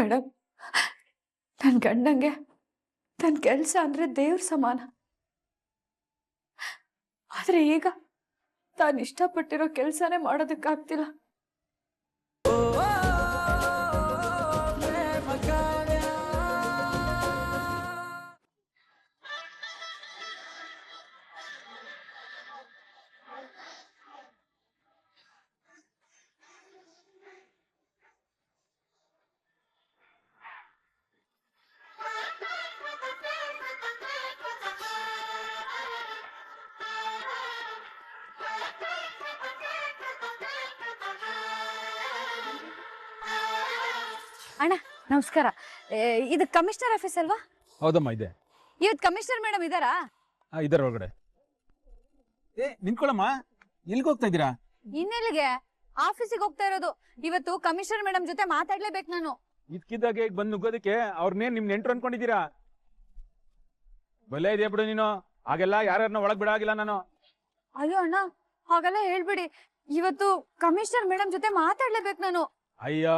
Madam, ನನ್ನ ಗಂಡಂಗೆ ನನ್ನ ಕೆಲಸ ಅಂದ್ರೆ ದೇವ್ರ ಸಮಾನ. ಆದ್ರೆ ಈಗ ತಾನು ಇಷ್ಟಪಟ್ಟಿರೋ ಕೆಲಸನೇ ಮಾಡೋದಕ್ಕಾಗ್ತಿಲ್ಲ. ಅಣ್ಣ ನಮಸ್ಕಾರ. ಇದು ಕಮಿಷನರ್ ಆಫೀಸ್ ಅಲ್ವಾ? ಹೌದಮ್ಮ ಇದೆ. ಇವತ್ತು ಕಮಿಷನರ್ ಮೇಡಮ್ ಇದಾರಾ? ಇದರ ಒಳಗಡೆ. ನಿಂತ್ಕೊಳ್ಳಮ್ಮ, ಎಲ್ಲಿಗೆ ಹೋಗ್ತಾ ಇದ್ದೀರಾ? ಇನ್ನೆಲ್ಲಿಗೆ? ಆಫೀಸಿಗೆ ಹೋಗ್ತಾ ಇರೋದು. ಇವತ್ತು ಕಮಿಷನರ್ ಮೇಡಮ್ ಜೊತೆ ಮಾತಾಡ್ಲೇಬೇಕು ನಾನು. ಇದ್ಕಿದ್ದಾಗೆ ಈಗ ಬಂದು ನುಗ್ಗೋದಕ್ಕೆ ಅವ್ರನ್ನೇನ್ ನಿಮ್ ನೆಂಟ್ರು ಅನ್ಕೊಂಡಿದ್ದೀರಾ? ಬಲೆ ಇದೆಯಾ ಬಿಡು ನೀನು. ಹಾಗೆಲ್ಲ ಯಾರನ್ನ ಒಳಗ್ ಬಿಡಾಗಿಲ್ಲ ನಾನು. ಅಯ್ಯೋ ಅಣ್ಣ, ಹಾಗೆಲ್ಲ ಹೇಳ್ಬಿಡಿ. ಇವತ್ತು ಕಮಿಷನರ್ ಮೇಡಮ್ ಜೊತೆ ಮಾತಾಡ್ಲೇಬೇಕು ನಾನು. ಅಯ್ಯೋ,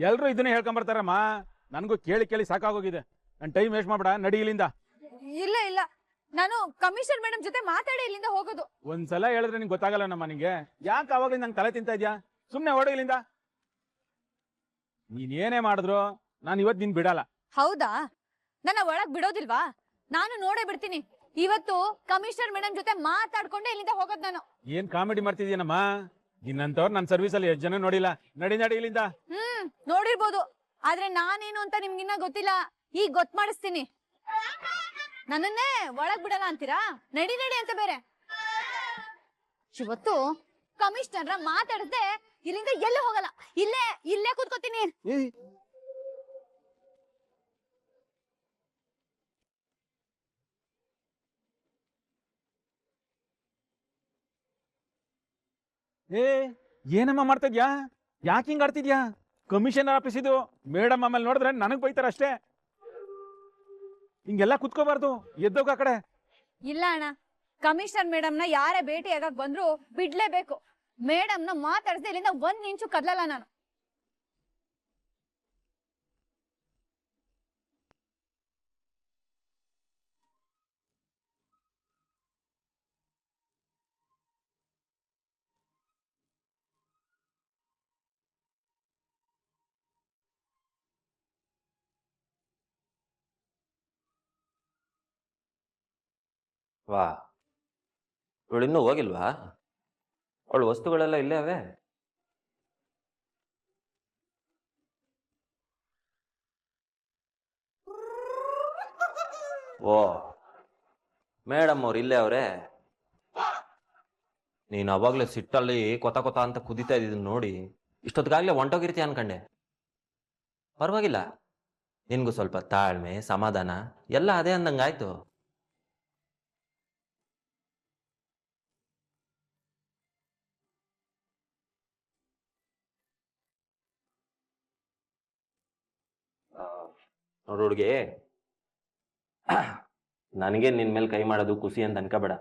ಎಲ್ರು ಇದನ್ನೇ ಹೇಳ್ಕೊಂಡ್ ಬರ್ತಾರಮ್ಮ. ನನ್ಗೂ ಕೇಳಿ ಕೇಳಿ ಸಾಕಾಗೋಗಿದೆ. ನನ್ ಟೈಮ್ ವೇಸ್ಟ್ ಮಾಡ್ಬೇಡ, ನಡಿ ಇಲ್ಲಿಂದ. ಇಲ್ಲ ಇಲ್ಲ, ನಾನು ಕಮಿಷನರ್ ಮೇಡಮ್ ಜೊತೆ ಮಾತಾಡಿ ಇಲ್ಲಿಂದ ಹೋಗೋದು. ಒಂದ್ಸಲ ಹೇಳಿದ್ರೆ ನಿಂಗೆ ಗೊತ್ತಾಗಲ್ಲ ನಮ್ಮ. ನಿಂಗೆ ಯಾಕೆ ಅವಾಗ ನಂಗೆ ತಲೆ ತಿಂತಾ ಇದ್ಯಾ? ಸುಮ್ನೆ ಓಡು ಇಲ್ಲಿಂದ. ನೀನ್ ಏನೇ ಮಾಡಿದ್ರು ನಾನು ಇವತ್ತು ನಿನ್ ಬಿಡಲ್ಲ. ಹೌದಾ? ನನ್ನ ಒಳಗ್ ಬಿಡೋದಿಲ್ವಾ? ನಾನು ನೋಡೇ ಬಿಡ್ತೀನಿ. ಇವತ್ತು ಕಮಿಷನರ್ ಮೇಡಮ್ ಜೊತೆ ಮಾತಾಡ್ಕೊಂಡೆ ಇಲ್ಲಿಂದ ಹೋಗೋದು ನಾನು. ಏನ್ ಕಾಮಿಡಿ ಮಾಡ್ತಿದ್ಯೇನಮ್ಮ? ನಿನ್ನಂತವ್ರು ನನ್ನ ಸರ್ವಿಸ್ ಅಲ್ಲಿ ಎಷ್ಟು ಜನ ನೋಡಿಲ್ಲ. ನಡಿ ನಡಿ ಇಲ್ಲಿಂದ. ನೋಡಿರ್ಬೋದು, ಆದ್ರೆ ನಾನೇನು ಅಂತ ನಿಮ್ಗಿನ್ನ ಗೊತ್ತಿಲ್ಲ. ಈಗ ಗೊತ್ತು ಮಾಡಿಸ್ತೀನಿ. ನನ್ನನ್ನೇ ಒಳಗ್ ಬಿಡಲ್ಲ ಅಂತೀರಾ? ನಡಿ ನಡಿ ಅಂತ ಬೇರೆ. ಇವತ್ತು ಕಮಿಷನರ್ ಮಾತಾಡದೆ ಇಲ್ಲಿಂದ ಎಲ್ಲೂ ಹೋಗಲ್ಲ. ಇಲ್ಲೇ ಇಲ್ಲೇ ಕೂತ್ಕೋತೀನಿ. ಏನಮ್ಮ ಮಾಡ್ತಾ ಇದ್ಯಾ? ಯಾಕೆ ಹಿಂಗ್ ಆಡ್ತಿದ್ಯಾ? ಕಮಿಷನರ್ ಆಫೀಸ್ ಇದು. ಮೇಡಮ್ ಆಮೇಲೆ ನೋಡಿದ್ರೆ ನನಗ್ ಬೈತಾರ ಅಷ್ಟೇ. ಹಿಂಗೆಲ್ಲ ಕುತ್ಕೋಬಾರ್ದು, ಎದ್ದೋಗ ಆ ಕಡೆ. ಇಲ್ಲ ಅಣ್ಣ, ಕಮಿಷನರ್ ಮೇಡಮ್ನ ಯಾರೇ ಭೇಟಿಯಾಗಕ್ ಬಂದ್ರು ಬಿಡ್ಲೇಬೇಕು. ಮೇಡಮ್ನ ಮಾತಾಡ್ದೆ ಇಲ್ಲಿಂದ 1 ಇಂಚು ಕದಲಲ್ಲ ನಾನು. ವಾ, ಇವಳು ಇನ್ನೂ ಹೋಗಿಲ್ವಾ? ಅವಳು ವಸ್ತುಗಳೆಲ್ಲ ಇಲ್ಲೇ ಅವೆ. ಓ, ಮೇಡಮ್ ಅವ್ರು ಇಲ್ಲೇ ಅವ್ರೆ. ನೀನು ಅವಾಗ್ಲೇ ಸಿಟ್ಟಲ್ಲಿ ಕೊತ ಕೊತ ಅಂತ ಕುದಿತಾ ಇದ್ದಿದ್ದನ್ನು ನೋಡಿ ಇಷ್ಟೊತ್ತಿಗಾಗ್ಲೇ ಹೊಂಟೋಗಿರ್ತೀಯ ಅನ್ಕಂಡೆ. ಪರವಾಗಿಲ್ಲ, ನಿನ್ಗೂ ಸ್ವಲ್ಪ ತಾಳ್ಮೆ ಸಮಾಧಾನ ಎಲ್ಲ ಅದೇ ಅಂದಂಗಾಯ್ತು. ನೋಡು ಹುಡುಗಿ, ನನಗೆ ನಿನ್ ಮೇಲೆ ಕೈ ಮಾಡೋದು ಖುಷಿ ಅಂತ ಅನ್ಕೋಬೇಡ.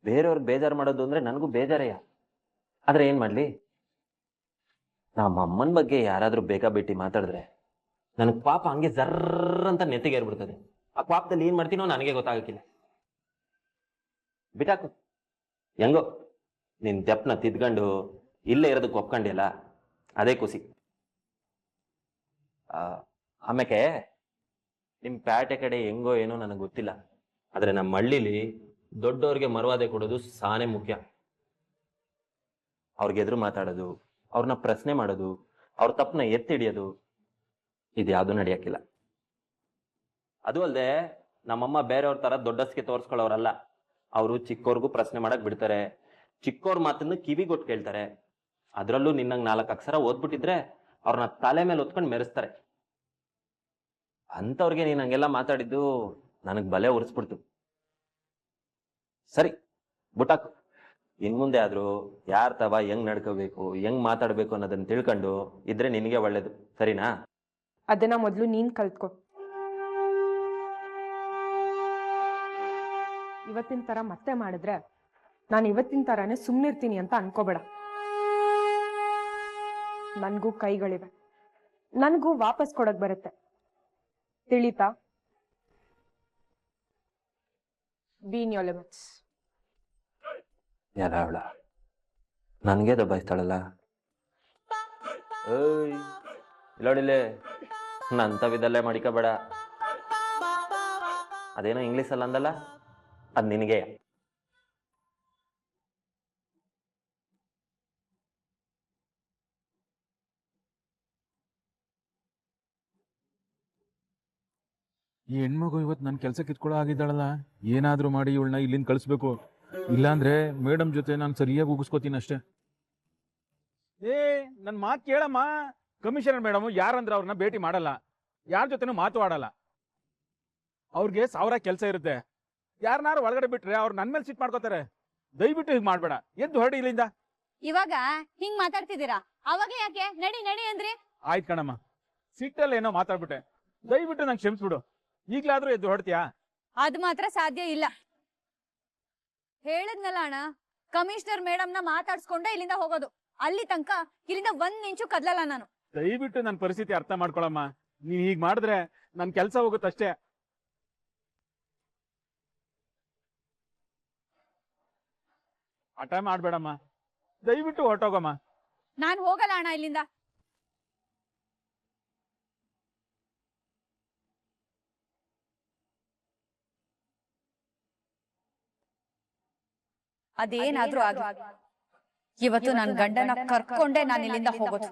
ಬೇರೆಯವ್ರಿಗೆ ಬೇಜಾರು ಮಾಡೋದು ಅಂದ್ರೆ ನನಗೂ ಬೇಜಾರಯ್ಯ. ಆದ್ರೆ ಏನ್ ಮಾಡ್ಲಿ, ನಮ್ಮ ಅಮ್ಮನ ಬಗ್ಗೆ ಯಾರಾದ್ರೂ ಬೇಕಾಬಿಟ್ಟಿ ಮಾತಾಡಿದ್ರೆ ನನಗ್ ಪಾಪ ಹಂಗೆ ಜರ್ರ ಅಂತ ನೆತ್ತಿಗೇರ್ಬಿಡ್ತದೆ. ಆ ಪಾಪದಲ್ಲಿ ಏನ್ ಮಾಡ್ತೀನೋ ನನಗೆ ಗೊತ್ತಾಗಕ್ಕಿಲ್ಲ. ಬಿಟಾಕು, ಹೆಂಗೋ ನಿನ್ ತೆಪ್ಪನ ತಿದ್ಕೊಂಡು ಇಲ್ಲೇ ಇರೋದಕ್ಕೆ ಒಪ್ಕೊಂಡಿಯಲ್ಲ, ಅದೇ ಖುಷಿ. ಆಮೇಲೆ ನಿಮ್ ಪ್ಯಾಟೆ ಕಡೆ ಹೆಂಗೋ ಏನೋ ನನಗೆ ಗೊತ್ತಿಲ್ಲ, ಆದ್ರೆ ನಮ್ಮ ಹಳ್ಳಿಲಿ ದೊಡ್ಡವ್ರಿಗೆ ಮರ್ಯಾದೆ ಕೊಡೋದು ಸಾನೇ ಮುಖ್ಯ. ಅವ್ರಿಗೆ ಎದುರು ಮಾತಾಡೋದು, ಅವ್ರನ್ನ ಪ್ರಶ್ನೆ ಮಾಡೋದು, ಅವ್ರ ತಪ್ಪನ್ನ ಎತ್ತಿ ಹಿಡಿಯೋದು, ಇದ್ಯಾವುದು ನಡೆಯಕ್ಕಿಲ್ಲ. ಅದು ಅಲ್ಲದೆ ನಮ್ಮಮ್ಮ ಬೇರೆಯವ್ರ ತರ ದೊಡ್ಡಸ್ಗೆ ತೋರಿಸ್ಕೊಳ್ಳೋರಲ್ಲ. ಅವರು ಚಿಕ್ಕವ್ರಿಗೂ ಪ್ರಶ್ನೆ ಮಾಡಕ್ ಬಿಡ್ತಾರೆ, ಚಿಕ್ಕವ್ರ ಮಾತನ್ನು ಕಿವಿಗೊಟ್ಟು ಕೇಳ್ತಾರೆ. ಅದ್ರಲ್ಲೂ ನಿನ್ನಂಗ್ 4 ಅಕ್ಷರ ಓದ್ಬಿಟ್ಟಿದ್ರೆ ಅವ್ರನ್ನ ತಲೆ ಮೇಲೆ ಹೊತ್ಕೊಂಡು ಮೆರೆಸ್ತಾರೆ. ಅಂಥವ್ರಿಗೆ ನೀನ್ ಹಂಗೆಲ್ಲ ಮಾತಾಡಿದ್ದು ನನಗ್ ಬಲೆ ಉರಿಸ್ಬಿಡ್ತು. ಸರಿ ಬುಟಾಕು, ಇನ್ ಮುಂದೆ ಆದ್ರೂ ಯಾರ ತವ ಹೆಂಗ್ ನಡ್ಕೋಬೇಕು, ಹೆಂಗ್ ಮಾತಾಡ್ಬೇಕು ಅನ್ನೋದನ್ನ ತಿಳ್ಕೊಂಡು ಇದ್ರೆ ನಿನಗೆ ಒಳ್ಳೇದು, ಸರಿನಾ? ಅದನ್ನ ಮೊದಲು ನೀನ್ ಕಲ್ತ್ಕೊ. ಇವತ್ತಿನ ತರ ಮತ್ತೆ ಮಾಡಿದ್ರೆ ನಾನು ಇವತ್ತಿನ ತರಾನೇ ಸುಮ್ಮನಿರ್ತೀನಿ ಅಂತ ಅನ್ಕೋಬೇಡ. ನನ್ಗೂ ಕೈಗಳಿವೆ, ನನಗೂ ವಾಪಸ್ ಕೊಡಕ್ ಬರುತ್ತೆ, ತಿಳಿತಾ? B in your limits. ಯಾರ ಅವಳ ನನಗೆ ದಬ್ಬಾಯಿಸ್ತಾಳಲ್ಲ. ಏಯ್ ಇಲ್ಲೋಡಿಲ್ಲೇ ನಂತವಿದಲ್ಲೇ ಮಾಡಿಕಬೇಡ. ಅದೇನೋ ಇಂಗ್ಲೀಷಲ್ಲಿ ಅಂದಲ್ಲ, ಅದು ನಿನಗೆ. ಈ ಹೆಣ್ಮಗು ಇವತ್ತು ನನ್ನ ಕೆಲಸ ಕಿತ್ಕೊಳ್ಳೋ ಆಗಿದ್ದಾಳಲ್ಲ, ಏನಾದ್ರೂ ಮಾಡಿ ಇವಳನ್ನ ಇಲ್ಲಿಂದ ಕಳಿಸ್ಬೇಕು. ಇಲ್ಲಾಂದ್ರೆ ಮೇಡಮ್ ಜೊತೆ ನಾನು ಸರಿಯಾಗಿ ಉಗಿಸ್ಕೋತೀನಿ ಅಷ್ಟೇ. ಏ ನನ್ನ ಮಾತು ಕೇಳಮ್ಮ. ಕಮಿಷನರ್ ಮೇಡಮ್ ಯಾರಂದ್ರೆ ಅವ್ರನ್ನ ಭೇಟಿ ಮಾಡಲ್ಲ, ಯಾರ ಜೊತೆನೂ ಮಾತು ಆಡಲ್ಲ. ಅವ್ರಿಗೆ 1000 ಕೆಲಸ ಇರುತ್ತೆ. ಯಾರನ್ನಾರು ಒಳಗಡೆ ಬಿಟ್ರೆ ಅವ್ರು ನನ್ನ ಮೇಲೆ ಸಿಟ್ ಮಾಡ್ಕೋತಾರೆ. ದಯವಿಟ್ಟು ಹೀಗೆ ಮಾಡ್ಬೇಡ, ಎದ್ದು ಹೊರಡಿ ಇಲ್ಲಿಂದ. ಇವಾಗ ಹಿಂಗ್ ಮಾತಾಡ್ತಿದ್ದೀರಾ, ಅವಾಗ ಯಾಕೆ ನಡಿ ನಡಿ ಅಂದ್ರಿ? ಆಯ್ತು ಕಣಮ್ಮ, ಸಿಟ್ಟಲ್ಲಿ ಏನೋ ಮಾತಾಡ್ಬಿಟ್ಟೆ, ದಯವಿಟ್ಟು ನಂಗೆ ಕ್ಷಮಿಸ್ಬಿಡು. ಈಗ್ಲಾದ್ರೂ ಎದ್ದು ಹೊರಡ್ತೀಯಾ? ಅದ್ ಮಾತ್ರ ಸಾಧ್ಯ ಇಲ್ಲ. ಹೇಳದ್ನಲ್ಲ ಅಣ್ಣ, ಕಮಿಷನರ್ ಮೇಡಮ್ನ ಮಾತಾಡ್ಸ್ಕೊಂಡೆ ಇಲ್ಲಿಂದ ಹೋಗೋದು. ಅಲ್ಲಿ ತನಕ ಇಲ್ಲಿಂದ 1 ಇಂಚು ಕದ್ಲಲ್ಲ ನಾನು. ದಯವಿಟ್ಟು ನನ್ನ ಪರಿಸ್ಥಿತಿ ಅರ್ಥ ಮಾಡ್ಕೊಳಮ್ಮ. ನೀನ್ ಹೀಗ್ ಮಾಡಿದ್ರೆ ನನ್ ಕೆಲಸ ಹೋಗುತ್ತಷ್ಟೇ. ಹಠ ಮಾಡ್ಬೇಡಮ್ಮ, ದಯವಿಟ್ಟು ಹೊರಟೋಗಮ್ಮ. ನಾನ್ ಹೋಗಲ್ಲ ಅಣ್ಣ ಇಲ್ಲಿಂದ. ಅದೇನಾದ್ರೂ ಆಗಿ ಇವತ್ತು ನನ್ ಗಂಡನ ಕರ್ಕೊಂಡೆ ನಾನು ಇಲ್ಲಿಂದ ಹೋಗೋದು.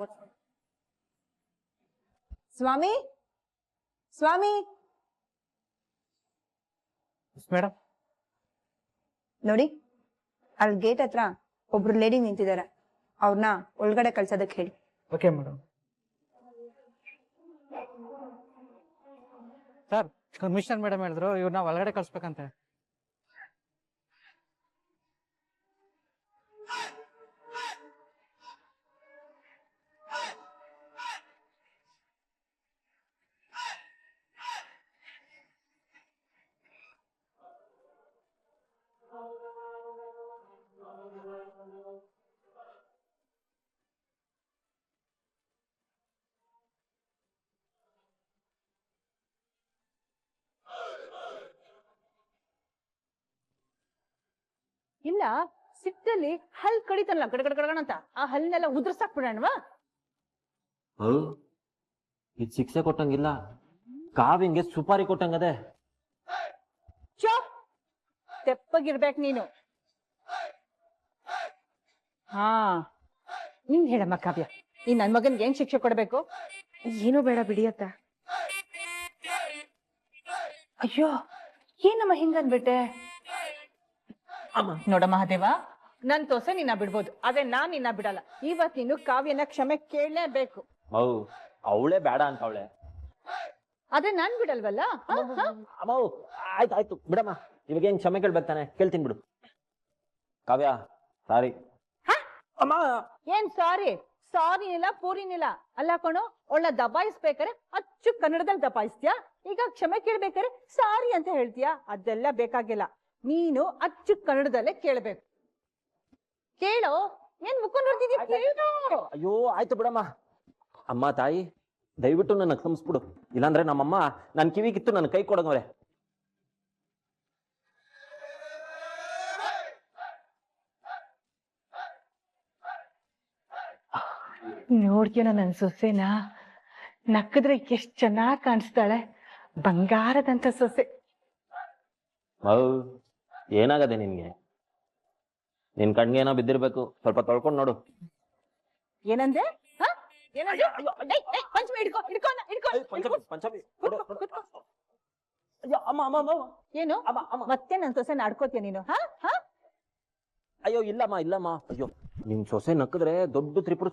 ಸ್ವಾಮಿ, ಸ್ವಾಮಿ. ಮೇಡಮ್ ನೋಡಿ, ಅಲ್ಲಿ ಗೇಟ್ ಹತ್ರ ಒಬ್ರು ಲೇಡಿ ನಿಂತಿದ್ದಾರೆ, ಅವ್ರನ್ನ ಒಳಗಡೆ ಕಳ್ಸೋದಕ್ಕೆ ಹೇಳಿ. Okay madam. Sir, commissioner madam ಹೇಳಿದ್ರು ಇವ್ರನ್ನ ಒಳಗಡೆ ಕಳ್ಸ್ಬೇಕಂತೆ. ಇಲ್ಲ, ಸಿಟ್ಟಲ್ಲಿ ಹಲ್ ಕಡಿತಲ್ಲ ಗಡಗಡಗಡಗಣಂತ, ಆ ಹಲ್ನೆಲ್ಲ ಉದುರ್ಸಾಕ್ ಬಿಡೋಣವಾ? ಇದು ಶಿಕ್ಷೆ ಕೊಟ್ಟಂಗಿಲ್ಲ, ಕಾವಿಂಗೆ ಸುಪಾರಿ ಕೊಟ್ಟಂಗದೆ. ಚೋಪ್, ತೆಪ್ಪಗಿರ್ಬೇಕು ನೀನು. ಹಾ, ನೀನ್ ಹೇಳಮ್ಮ ಕಾವ್ಯ, ಈ ನನ್ ಮಗನ್ಗೆ ಏನ್ ಶಿಕ್ಷೆ ಕೊಡ್ಬೇಕು? ಏನೂ ಬೇಡ ಬಿಡಿಯತ್ತ. ಅಯ್ಯೋ, ಏನಮ್ಮ ಹಿಂಗನ್ಬಿಟ್ಟೆ? ನೋಡ ಮಹಾದೇವ, ನನ್ ತೋಸೆ ನಿನ್ನ ಬಿಡ್ಬೋದು, ಆದ್ರೆ ನಾನ್ ನಿನ್ನ ಬಿಡಲ್ಲ. ಇವತ್ ನೀನು ಕಾವ್ಯನ ಕ್ಷಮೆ ಕೇಳಲೇಬೇಕು. ಅವಳೇ ಬೇಡ ಅಂತ ಅವಳೆ. ಆದ್ರೆ ನಾನ್ ಬಿಡಲ್ವಲ್ಲ. ಆಯ್ತು ಬಿಡಮ್ಮ, ಇವಾಗ ಏನ್ ಕ್ಷಮೆ ಕೇಳ್ಬೇಕಾನೆ, ಕೇಳ್ತೀನಿ ಬಿಡು. ಕಾವ್ಯ ಸಾರಿ. ಅಮ್ಮ ಏನ್ ಸಾರಿ? ಸಾರಿನಿಲ್ಲ ಪೂರಿನಿಲ್ಲ. ಅಲ್ಲ ಕಣೋ, ಒಳ್ಳೆ ದಬಾಯಿಸ್ಬೇಕಾರೆ ಅಚ್ಚು ಕನ್ನಡದಲ್ಲಿ ದಬಾಯಿಸ್ತೀಯಾ, ಈಗ ಕ್ಷಮೆ ಕೇಳ್ಬೇಕಾರೆ ಸಾರಿ ಅಂತ ಹೇಳ್ತೀಯಾ? ಅದೆಲ್ಲ ಬೇಕಾಗಿಲ್ಲ, ನೀನು ಅಚ್ಚು ಕನ್ನಡದಲ್ಲೇ ಕೇಳ್ಬೇಕು. ಕೇಳೋ, ಏನ್ ಮುಖ ನೋಡ್ತಿದ್ಯಾ? ಕೇಳು. ಅಯ್ಯೋ ಆಯ್ತು ಬಿಡಮ್ಮ. ಅಮ್ಮ ತಾಯಿ, ದಯವಿಟ್ಟು ನನ್ನ ಕ್ಷಮಿಸ್ಬಿಡು, ಇಲ್ಲಾಂದ್ರೆ ನಮ್ಮಮ್ಮ ನನ್ನ ಕಿವಿಗಿತ್ತು ನನ್ನ ಕೈ ಕೊಡೋಂಗವ್ರೆ. ನೋಡ್ತೀಯ ನನ್ನ ಸೊಸೆನ? ನಕ್ಕದ್ರೆ ಎಷ್ಟ್ ಚೆನ್ನಾಗ್ ಕಾಣಿಸ್ತಾಳೆ, ಬಂಗಾರದಂತ ಸೊಸೆ. ಏನಾಗದೆ ನಿನ್ಗೆ? ನಿನ್ ಕಣ್ಗೆ ಏನೋ ಬಿದ್ದಿರ್ಬೇಕು, ಸ್ವಲ್ಪ ತೊಳ್ಕೊಂಡ್ ನೋಡು. ಏನಂದೆ? ಏನಂದೆ? ಪಂಚಮಿ ಹಿಡ್ಕೊ, ಹಿಡ್ಕೊ, ಹಿಡ್ಕೊ. ಏನು ಮತ್ತೆ ನನ್ ಸೊಸೆ ಆಡ್ಕೋತೀಯ ನೀನು? ಅಯ್ಯೋ ಇಲ್ಲಮ್ಮ. ಅಯ್ಯೋ, ನಿನ್ ಸೊಸೆ ನಕ್ಕಿದ್ರೆ ದೊಡ್ಡ ತ್ರಿಪುರ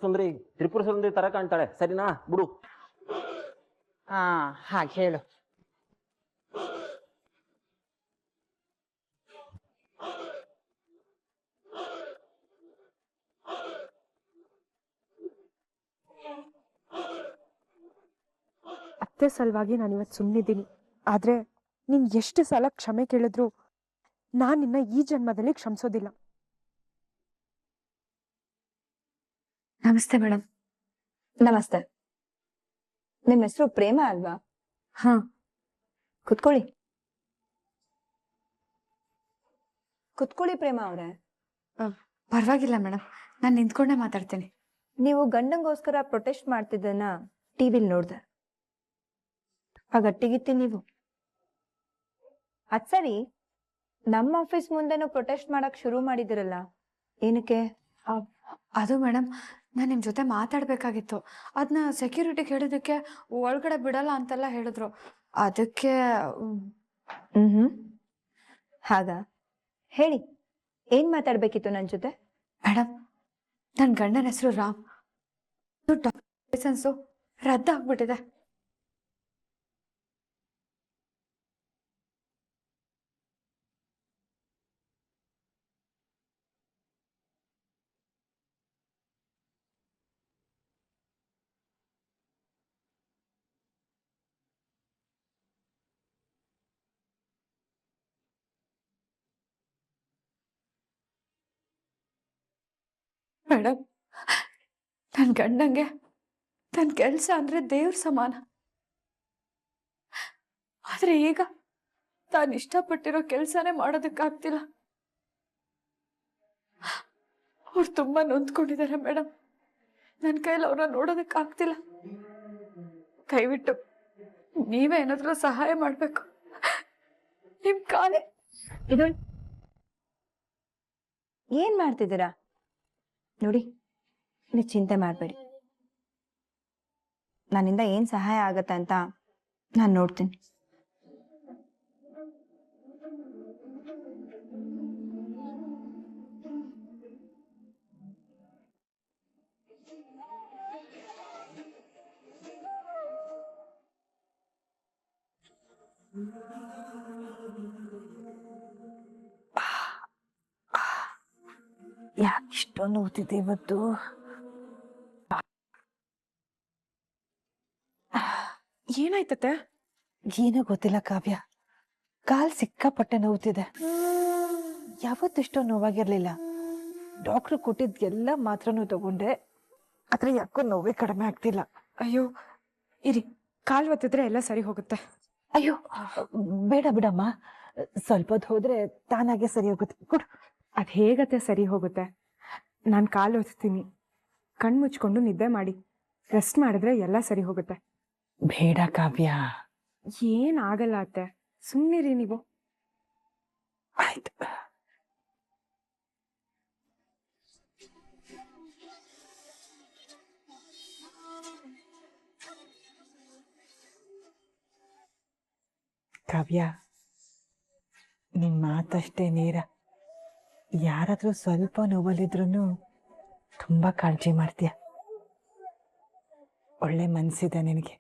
ಸುಂದರಿ ತರ ಕಾಣ್ತಾಳೆ, ಸರಿನಾ? ಬಿಡು. ಹಾಗೆ ಹೇಳು. ಅತ್ತೆ ಸಲುವಾಗಿ ನಾನು ಇವತ್ತು ಸುಮ್ಮನಿದ್ದೀನಿ, ಆದ್ರೆ ನೀನ್ ಎಷ್ಟು ಸಲ ಕ್ಷಮೆ ಕೇಳಿದ್ರು ನಾನು ನಿನ್ನ ಈ ಜನ್ಮದಲ್ಲಿ ಕ್ಷಮಿಸೋದಿಲ್ಲ. ನಮಸ್ತೆ ಮೇಡಮ್. ನಮಸ್ತೆ. ನಿಮ್ಮ ಹೆಸರು ಪ್ರೇಮ ಅಲ್ವಾ? ಹಾ. ಕುತ್ಕೊಳ್ಳಿ. ಕುತ್ಕೊಳ್ಳಿ ಪ್ರೇಮ ಅವ್ರೆ. ಪರವಾಗಿಲ್ಲ ಮೇಡಮ್, ನಾನು ನಿಂತ್ಕೊಂಡೇ ಮಾತಾಡ್ತೀನಿ. ನೀವು ಗಂಡಂಗೋಸ್ಕರ ಪ್ರೊಟೆಸ್ಟ್ ಮಾಡ್ತಿದ್ದನ್ನ ಟಿವಿಲ್ ನೋಡ್ದೆ. ಆಗ ಅಟ್ಟಿಗಿತ್ತಿ ನೀವು. ಅದ್ ಸರಿ, ನಮ್ಮ ಆಫೀಸ್ ಮುಂದೆನೂ ಪ್ರೊಟೆಸ್ಟ್ ಮಾಡಕ್ ಶುರು ಮಾಡಿದಿರಲ್ಲ, ಏನಕ್ಕೆ? ಅದು ಮೇಡಮ್, ನಾನು ನಿಮ್ಮ ಜೊತೆ ಮಾತಾಡಬೇಕಾಗಿತ್ತು. ಅದನ್ನ ಸೆಕ್ಯೂರಿಟಿಗೆ ಹೇಳಿದ್ದಕ್ಕೆ ಒಳಗಡೆ ಬಿಡಲ್ಲ ಅಂತೆಲ್ಲ ಹೇಳಿದ್ರು. ಅದಕ್ಕೆ ಹಾಗ ಹೇಳಿ, ಏನ್ ಮಾತಾಡ್ಬೇಕಿತ್ತು ನನ್ನ ಜೊತೆ? ಮೇಡಮ್, ನನ್ನ ಗಂಡನ ಹೆಸರು ರಾಮ್. ಲೈಸೆನ್ಸು ರದ್ದಾಗ್ಬಿಟ್ಟಿದೆ. ಮೇಡಮ್, ನನ್ನ ಗಂಡಂಗೆ ತನ್ನ ಕೆಲಸ ಅಂದ್ರೆ ದೇವ್ರ ಸಮಾನ. ಆದ್ರೆ ಈಗ ತಾನು ಇಷ್ಟಪಟ್ಟಿರೋ ಕೆಲಸನೇ ಮಾಡೋದಕ್ಕಾಗ್ತಿಲ್ಲ. ಅವ್ರು ತುಂಬಾ ನೊಂದ್ಕೊಂಡಿದ್ದಾರೆ ಮೇಡಮ್. ನನ್ನ ಕೈಲಿ ಅವ್ರನ್ನ ನೋಡೋದಕ್ಕಾಗ್ತಿಲ್ಲ. ದಯವಿಟ್ಟು ನೀವೇ ಏನಾದ್ರೂ ಸಹಾಯ ಮಾಡ್ಬೇಕು. ನಿಮ್ ಕಾಲೇ. ಇದು ಏನ್ ಮಾಡ್ತಿದ್ದೀರಾ? ನೋಡಿ, ನೀವು ಚಿಂತೆ ಮಾಡಬೇಡಿ. ನನ್ನಿಂದ ಏನ್ ಸಹಾಯ ಆಗತ್ತೆ ಅಂತ ನಾನು ನೋಡ್ತೀನಿ. ಯಾಕೆ ಇಷ್ಟೊಂದು ನೋವ್ತಿದೆ ಇವತ್ತು? ಏನಾಯ್ತತೆ? ಏನೋ ಗೊತ್ತಿಲ್ಲ ಕಾವ್ಯ, ಕಾಲ್ ಸಿಕ್ಕಾಪಟ್ಟೆ ನೋವ್ತಿದೆ. ಯಾವತ್ತಿಷ್ಟೋ ನೋವಾಗಿರ್ಲಿಲ್ಲ. ಡಾಕ್ಟ್ರು ಕೊಟ್ಟಿದ್ ಎಲ್ಲ ಮಾತ್ರನೂ ತಗೊಂಡೆ, ಆದ್ರೆ ಯಾಕೋ ನೋವೇ ಕಡಿಮೆ ಆಗ್ತಿಲ್ಲ. ಅಯ್ಯೋ ಇರಿ, ಕಾಲ್ ಒತ್ತಿದ್ರೆ ಎಲ್ಲ ಸರಿ ಹೋಗುತ್ತೆ. ಅಯ್ಯೋ ಬೇಡ ಬಿಡಮ್ಮ, ಸ್ವಲ್ಪ ಹೊತ್ತು ಹೋದ್ರೆ ತಾನಾಗೆ ಸರಿ ಹೋಗುತ್ತೆ. ಕೊಡು. ಅದು ಹೇಗತ್ತೆ ಸರಿ ಹೋಗುತ್ತೆ? ನಾನು ಕಾಲು ಒತ್ತೀನಿ, ಕಣ್ಣು ಮುಚ್ಕೊಂಡು ನಿದ್ದೆ ಮಾಡಿ, ರೆಸ್ಟ್ ಮಾಡಿದ್ರೆ ಎಲ್ಲ ಸರಿ ಹೋಗುತ್ತೆ. ಬೇಡ ಕಾವ್ಯ. ಏನಾಗಲ್ಲ ಅತ್ತೆ, ಸುಮ್ಮನಿರಿ ನೀವು. ಆಯ್ತು. ಕಾವ್ಯ, ನಿನ್ ಮಾತಷ್ಟೇ ನೇರ. ಯಾರಾದ್ರೂ ಸ್ವಲ್ಪ ನೋವಲ್ಲಿದ್ರು ತುಂಬಾ ಕಾಳಜಿ ಮಾಡ್ತೀಯ. ಒಳ್ಳೆ ಮನ್ಸಿದೆ ನಿನಗೆ.